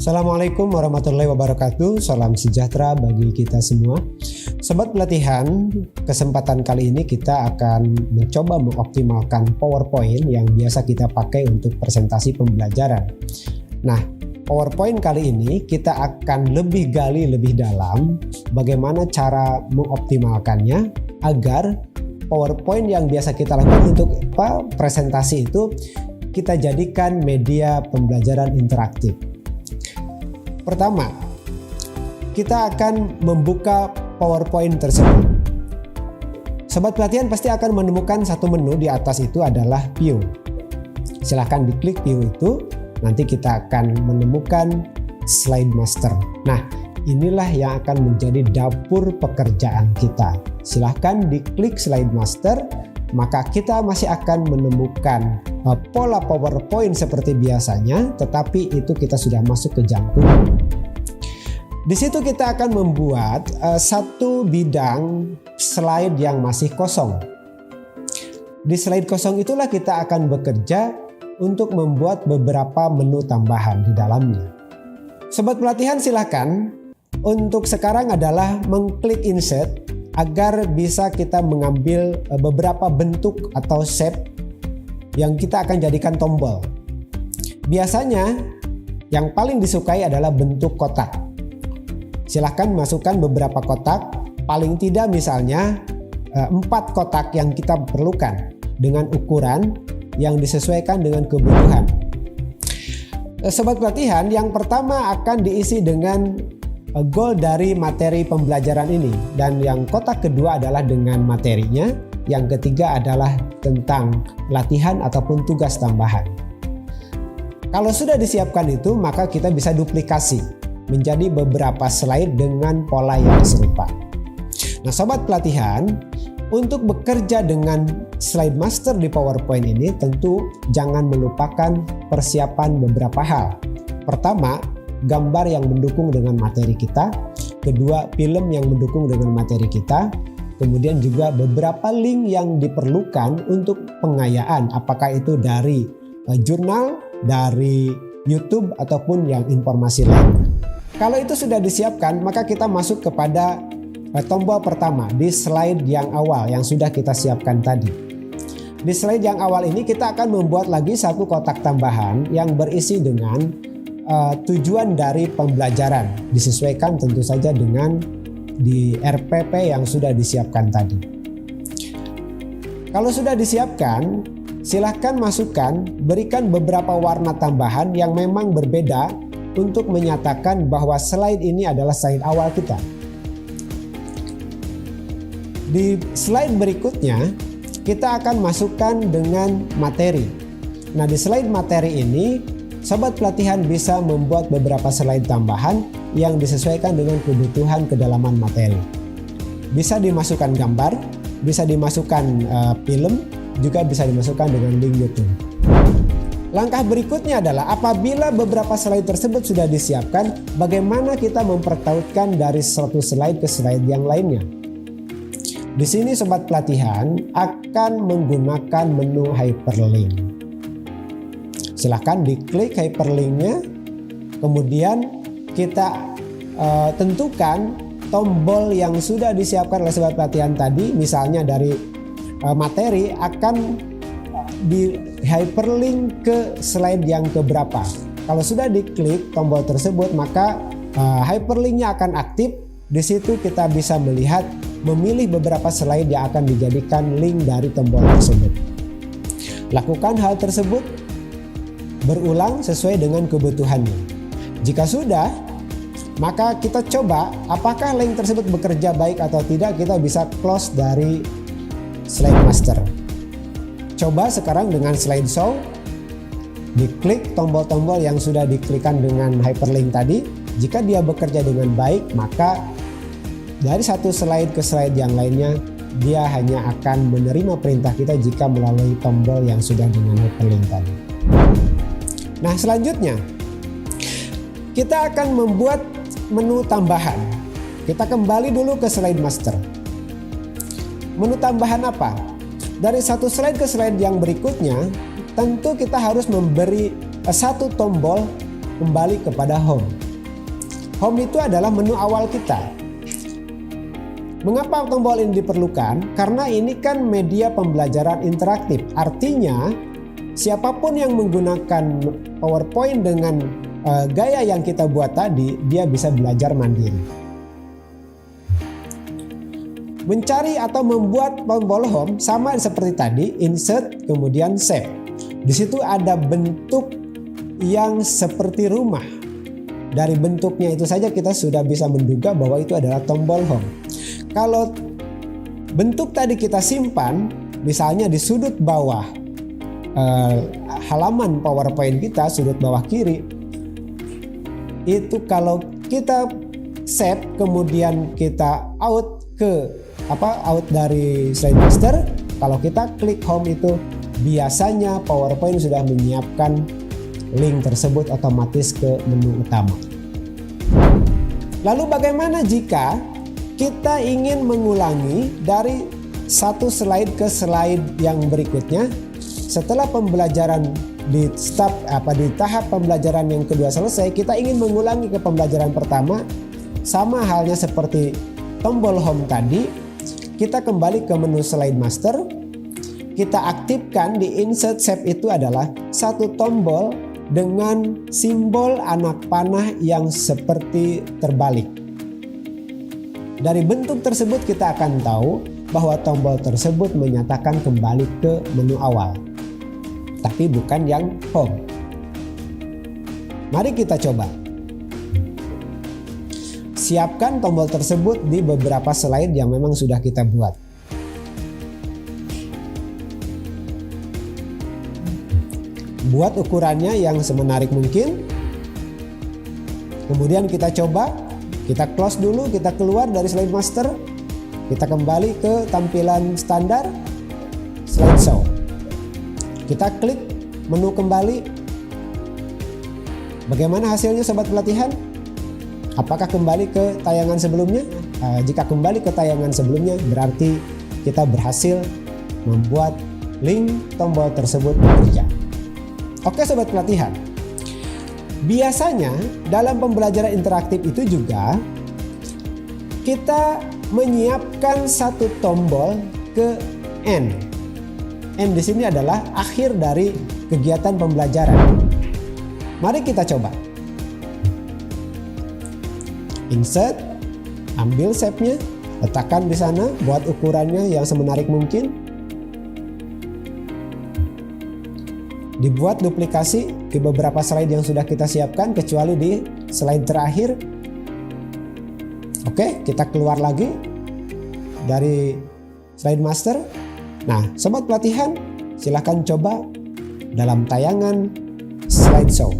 Assalamualaikum warahmatullahi wabarakatuh. Salam sejahtera bagi kita semua. Sobat pelatihan, kesempatan kali ini kita akan mencoba mengoptimalkan PowerPoint yang biasa kita pakai untuk presentasi pembelajaran. Nah, PowerPoint kali ini kita akan lebih gali lebih dalam bagaimana cara mengoptimalkannya agar PowerPoint yang biasa kita lakukan untuk presentasi itu kita jadikan media pembelajaran interaktif. Pertama, kita akan membuka PowerPoint tersebut. Sobat pelatihan pasti akan menemukan satu menu, di atas itu adalah view. Silahkan diklik view itu, nanti kita akan menemukan slide master. Nah, inilah yang akan menjadi dapur pekerjaan kita. Silahkan diklik slide master, maka kita masih akan menemukan pola PowerPoint seperti biasanya, tetapi itu kita sudah masuk ke jantung. Di situ kita akan membuat satu bidang slide yang masih kosong. Di slide kosong itulah kita akan bekerja untuk membuat beberapa menu tambahan di dalamnya. Sobat pelatihan silakan untuk sekarang adalah mengklik insert agar bisa kita mengambil beberapa bentuk atau shape yang kita akan jadikan tombol. Biasanya yang paling disukai adalah bentuk kotak. Silahkan masukkan beberapa kotak, paling tidak misalnya 4 kotak yang kita perlukan dengan ukuran yang disesuaikan dengan kebutuhan. Sobat pelatihan, yang pertama akan diisi dengan goal dari materi pembelajaran ini, dan yang kotak kedua adalah dengan materinya, yang ketiga adalah tentang latihan ataupun tugas tambahan. Kalau sudah disiapkan itu, maka kita bisa duplikasi menjadi beberapa slide dengan pola yang serupa. Nah, sobat pelatihan, untuk bekerja dengan slide master di PowerPoint ini tentu jangan melupakan persiapan beberapa hal. Pertama, gambar yang mendukung dengan materi kita. Kedua, film yang mendukung dengan materi kita. Kemudian juga beberapa link yang diperlukan untuk pengayaan, apakah itu dari jurnal, dari YouTube ataupun yang informasi lain. Kalau itu sudah disiapkan, maka kita masuk kepada tombol pertama di slide yang awal yang sudah kita siapkan tadi. Di slide yang awal ini kita akan membuat lagi satu kotak tambahan yang berisi dengan tujuan dari pembelajaran, disesuaikan tentu saja dengan di RPP yang sudah disiapkan tadi. Kalau sudah disiapkan, silahkan masukkan, berikan beberapa warna tambahan yang memang berbeda untuk menyatakan bahwa slide ini adalah slide awal kita. Di slide berikutnya, kita akan masukkan dengan materi. Nah, di slide materi ini, sobat pelatihan bisa membuat beberapa slide tambahan yang disesuaikan dengan kebutuhan kedalaman materi. Bisa dimasukkan gambar, bisa dimasukkan film, juga bisa dimasukkan dengan link YouTube. Langkah berikutnya adalah apabila beberapa slide tersebut sudah disiapkan, bagaimana kita mempertautkan dari satu slide ke slide yang lainnya. Di sini sobat pelatihan akan menggunakan menu hyperlink. Silahkan diklik hyperlinknya, kemudian kita tentukan tombol yang sudah disiapkan oleh sobat pelatihan tadi, misalnya dari materi akan di hyperlink ke slide yang keberapa. Kalau sudah diklik tombol tersebut, maka hyperlinknya akan aktif. Di situ kita bisa melihat memilih beberapa slide yang akan dijadikan link dari tombol tersebut. Lakukan hal tersebut berulang sesuai dengan kebutuhannya. Jika sudah, maka kita coba apakah link tersebut bekerja baik atau tidak. Kita bisa close dari slide master. Coba sekarang dengan slide show, diklik tombol-tombol yang sudah diklikkan dengan hyperlink tadi. Jika dia bekerja dengan baik, maka dari satu slide ke slide yang lainnya, dia hanya akan menerima perintah kita jika melalui tombol yang sudah dengan hyperlink tadi. Nah, selanjutnya kita akan membuat menu tambahan. Kita kembali dulu ke slide master. Menu tambahan apa? Dari satu slide ke slide yang berikutnya, tentu kita harus memberi satu tombol kembali kepada home. Home itu adalah menu awal kita. Mengapa tombol ini diperlukan? Karena ini kan media pembelajaran interaktif. Artinya siapapun yang menggunakan PowerPoint dengan gaya yang kita buat tadi, dia bisa belajar mandiri. Mencari atau membuat tombol home sama seperti tadi, insert kemudian save. Di situ ada bentuk yang seperti rumah. Dari bentuknya itu saja kita sudah bisa menduga bahwa itu adalah tombol home. Kalau bentuk tadi kita simpan, misalnya di sudut bawah halaman PowerPoint kita, sudut bawah kiri, itu kalau kita save kemudian kita out dari slide master, kalau kita klik home itu biasanya PowerPoint sudah menyiapkan link tersebut otomatis ke menu utama. Lalu bagaimana jika kita ingin mengulangi dari satu slide ke slide yang berikutnya? Setelah pembelajaran di tahap pembelajaran yang kedua selesai, kita ingin mengulangi ke pembelajaran pertama, sama halnya seperti tombol home tadi. Kita kembali ke menu slide master, kita aktifkan di insert save itu adalah satu tombol dengan simbol anak panah yang seperti terbalik. Dari bentuk tersebut kita akan tahu bahwa tombol tersebut menyatakan kembali ke menu awal, tapi bukan yang home. Mari kita coba. Siapkan tombol tersebut di beberapa slide yang memang sudah kita buat. Buat ukurannya yang semenarik mungkin. Kemudian kita coba, kita close dulu, kita keluar dari slide master. Kita kembali ke tampilan standar, slideshow. Kita klik menu kembali. Bagaimana hasilnya sobat pelatihan? Apakah kembali ke tayangan sebelumnya? Jika kembali ke tayangan sebelumnya, berarti kita berhasil membuat link tombol tersebut bekerja. Oke sobat pelatihan, biasanya dalam pembelajaran interaktif itu juga kita menyiapkan satu tombol ke end. End di sini adalah akhir dari kegiatan pembelajaran. Mari kita coba. Insert, ambil shape-nya, letakkan di sana, buat ukurannya yang semenarik mungkin. Dibuat duplikasi di beberapa slide yang sudah kita siapkan, kecuali di slide terakhir. Oke, kita keluar lagi dari slide master. Nah, sobat pelatihan, silahkan coba dalam tayangan slideshow.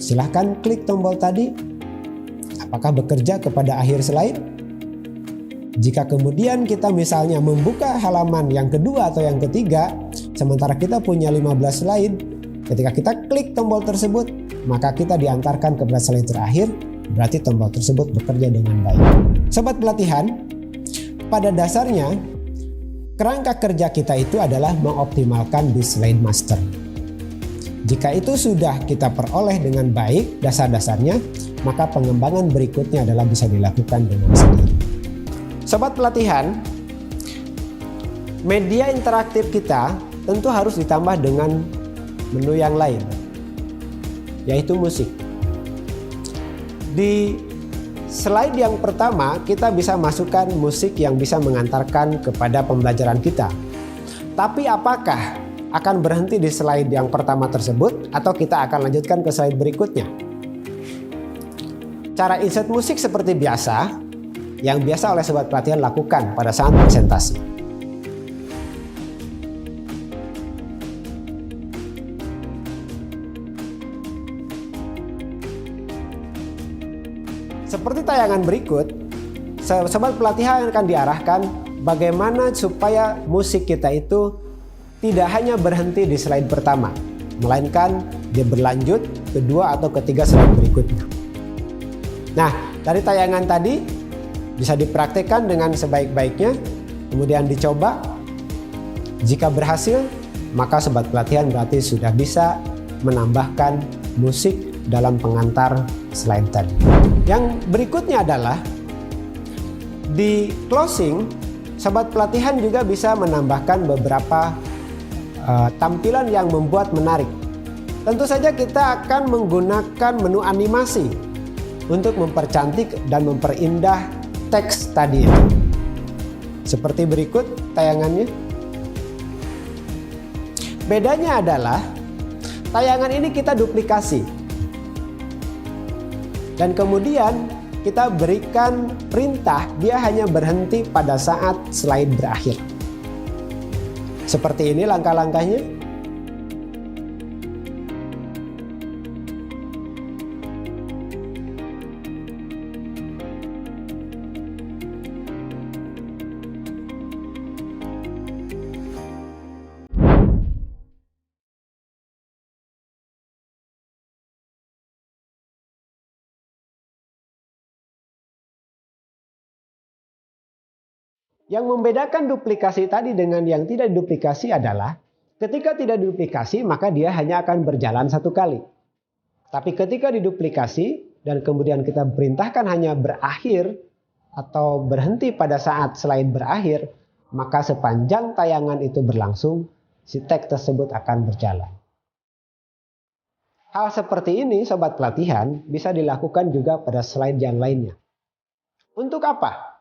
Silahkan klik tombol tadi. Apakah bekerja kepada akhir slide? Jika kemudian kita misalnya membuka halaman yang kedua atau yang ketiga, sementara kita punya 15 slide, ketika kita klik tombol tersebut, maka kita diantarkan kepada slide terakhir, berarti tombol tersebut bekerja dengan baik. Sobat pelatihan, pada dasarnya kerangka kerja kita itu adalah mengoptimalkan di slide master. Jika itu sudah kita peroleh dengan baik dasar-dasarnya, maka pengembangan berikutnya adalah bisa dilakukan dengan sendiri. Sobat pelatihan, media interaktif kita tentu harus ditambah dengan menu yang lain, yaitu musik. Di slide yang pertama kita bisa masukkan musik yang bisa mengantarkan kepada pembelajaran kita. Tapi apakah akan berhenti di slide yang pertama tersebut atau kita akan lanjutkan ke slide berikutnya? Cara insert musik seperti biasa, yang biasa oleh sobat pelatihan lakukan pada saat presentasi. Seperti tayangan berikut, sobat pelatihan akan diarahkan bagaimana supaya musik kita itu tidak hanya berhenti di slide pertama, melainkan dia berlanjut kedua atau ketiga slide berikutnya. Nah, dari tayangan tadi bisa dipraktikkan dengan sebaik-baiknya, kemudian dicoba. Jika berhasil, maka sobat pelatihan berarti sudah bisa menambahkan musik dalam pengantar slide tadi. Yang berikutnya adalah di closing, sobat pelatihan juga bisa menambahkan beberapa tampilan yang membuat menarik. Tentu saja kita akan menggunakan menu animasi untuk mempercantik dan memperindah teks tadi itu. Seperti berikut tayangannya. Bedanya adalah tayangan ini kita duplikasi. Dan kemudian kita berikan perintah, dia hanya berhenti pada saat slide berakhir. Seperti ini langkah-langkahnya. Yang membedakan duplikasi tadi dengan yang tidak duplikasi adalah ketika tidak duplikasi maka dia hanya akan berjalan satu kali. Tapi ketika diduplikasi dan kemudian kita perintahkan hanya berakhir atau berhenti pada saat slide berakhir, maka sepanjang tayangan itu berlangsung, si teks tersebut akan berjalan. Hal seperti ini sobat pelatihan bisa dilakukan juga pada slide yang lainnya. Untuk apa?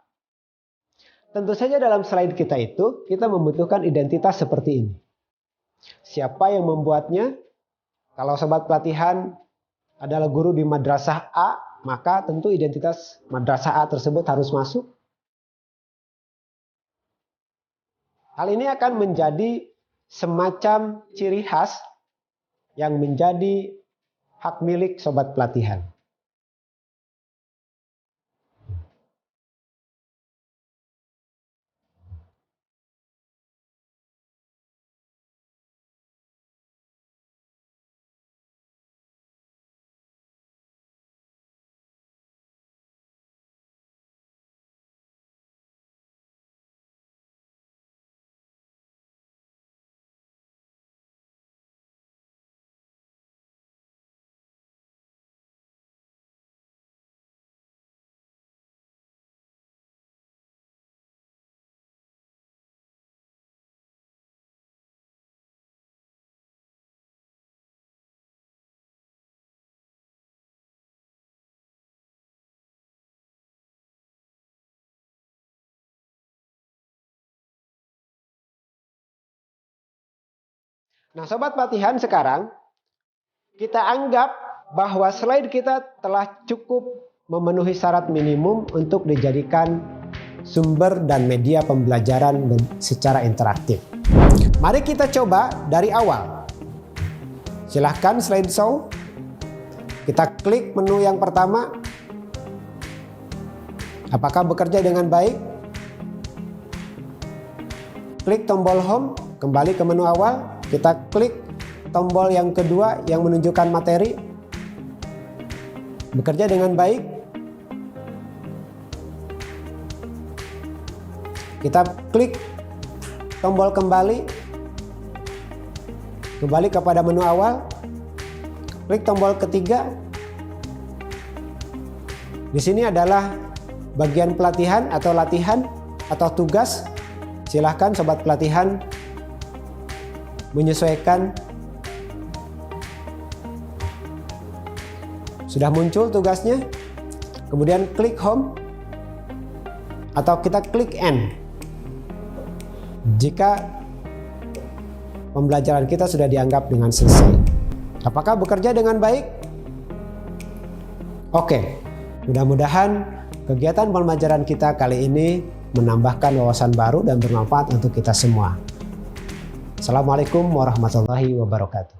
Tentu saja dalam slide kita itu, kita membutuhkan identitas seperti ini. Siapa yang membuatnya? Kalau sobat pelatihan adalah guru di madrasah A, maka tentu identitas madrasah A tersebut harus masuk. Hal ini akan menjadi semacam ciri khas yang menjadi hak milik sobat pelatihan. Nah, sobat pelatihan, sekarang kita anggap bahwa slide kita telah cukup memenuhi syarat minimum untuk dijadikan sumber dan media pembelajaran secara interaktif. Mari kita coba dari awal. Silahkan slideshow. Kita klik menu yang pertama. Apakah bekerja dengan baik? Klik tombol home, kembali ke menu awal. Kita klik tombol yang kedua yang menunjukkan materi. Bekerja dengan baik. Kita klik tombol kembali. Kembali kepada menu awal. Klik tombol ketiga. Di sini adalah bagian pelatihan atau latihan atau tugas. Silahkan sobat pelatihan menyesuaikan. Sudah muncul tugasnya. Kemudian klik home atau kita klik end jika pembelajaran kita sudah dianggap dengan selesai. Apakah bekerja dengan baik? Oke, mudah-mudahan kegiatan pembelajaran kita kali ini menambahkan wawasan baru dan bermanfaat untuk kita semua. Assalamualaikum warahmatullahi wabarakatuh.